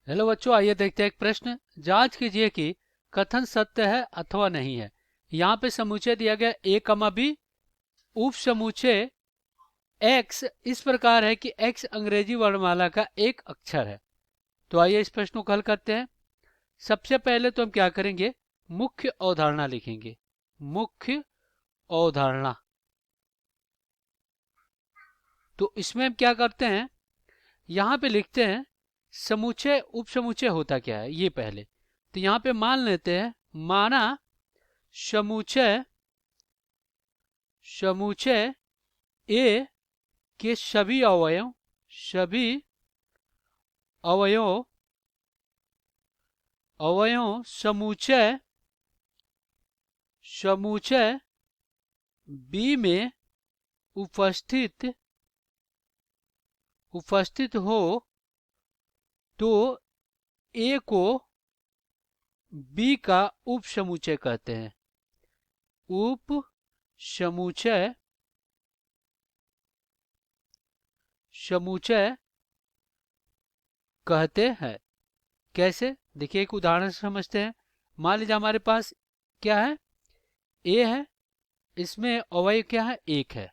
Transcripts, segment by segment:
Hello बच्चों, आइए देखते हैं एक प्रश्न। जांच कीजिए कि कथन सत्य है अथवा नहीं है। यहाँ पे समुच्चय दिया गया a कमा b। उप समुच्चय x इस प्रकार है कि x अंग्रेजी वर्णमाला का एक अक्षर है। तो आइए इस प्रश्न को हल करते हैं। सबसे पहले तो हम क्या करेंगे, मुख्य अवधारणा लिखेंगे। मुख्य अवधारणा। तो इसमें हम क्या करते हैं, यहाँ पे लिखते हैं समुच्चय उप समुच्चय होता क्या है ये पहले। तो यहाँ पे मान लेते हैं, माना समुच्चय समुच्चय ए के सभी अवयव समुच्चय बी में उपस्थित हो तो ए को बी का उप समुच्चय कहते हैं। उप समुच्चय कहते हैं। कैसे, देखिए एक उदाहरण से समझते हैं। मान लीजिए हमारे पास क्या है, ए है, इसमें अवयव क्या है, एक है,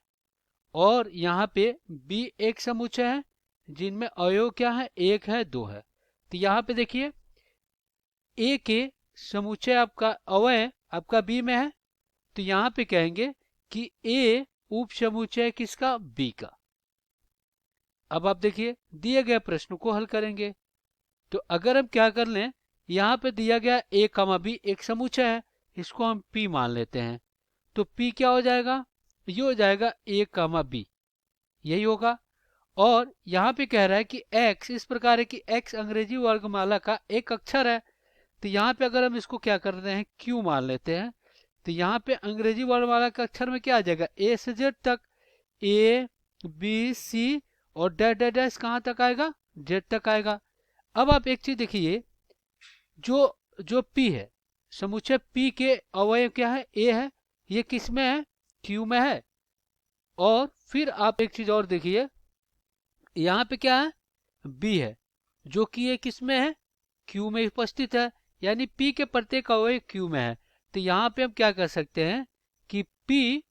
और यहाँ पे बी एक समुच्चय है जिनमें अवयव क्या है, एक है, दो है। तो यहाँ पे देखिए ए के समुच्चय आपका अवयव आपका बी में है, तो यहाँ पे कहेंगे कि ए उप समुच्चय किसका, बी का। अब आप देखिए दिए गए प्रश्न को हल करेंगे। तो अगर हम क्या कर लें, यहाँ पे दिया गया ए कमा बी एक समुच्चय है, इसको हम पी मान लेते हैं। तो पी क्या हो जाएगा, ये हो जाएगा ए कमा बी, यही होगा। और यहाँ पे कह रहा है कि x इस प्रकार है कि x अंग्रेजी वर्गमाला का एक अक्षर है। तो यहाँ पे अगर हम इसको क्या कर रहे हैं, q मान लेते हैं। तो यहाँ पे अंग्रेजी वर्णमाला के अक्षर में क्या आ जाएगा, ए से जेड तक, ए बी सी और डैश डैश डैश कहाँ तक आएगा, जेड तक आएगा। अब आप एक चीज देखिए, जो p है, समुच्चय p के अवयव क्या है, a है, ये किस में है, q में है। और फिर आप एक चीज और देखिए, यहाँ पे क्या है, b है, जो कि ये किस में है, q में उपस्थित है, यानी p के प्रत्येक अवयव q में है। तो यहाँ पे हम क्या कर सकते हैं कि p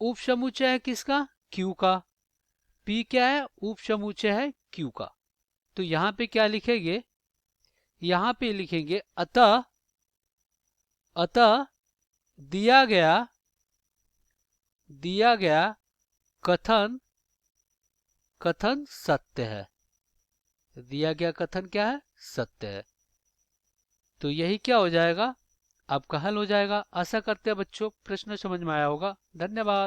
उप समुच्चय है किसका, q का। p क्या है, उप समुच्चय है q का। तो यहाँ पे क्या लिखेंगे, यहाँ पे लिखेंगे अतः दिया गया कथन सत्य है। दिया गया कथन क्या है, सत्य है। तो यही क्या हो जाएगा, आपका हल हो जाएगा। आशा करते हैं बच्चों प्रश्न समझ में आया होगा। धन्यवाद।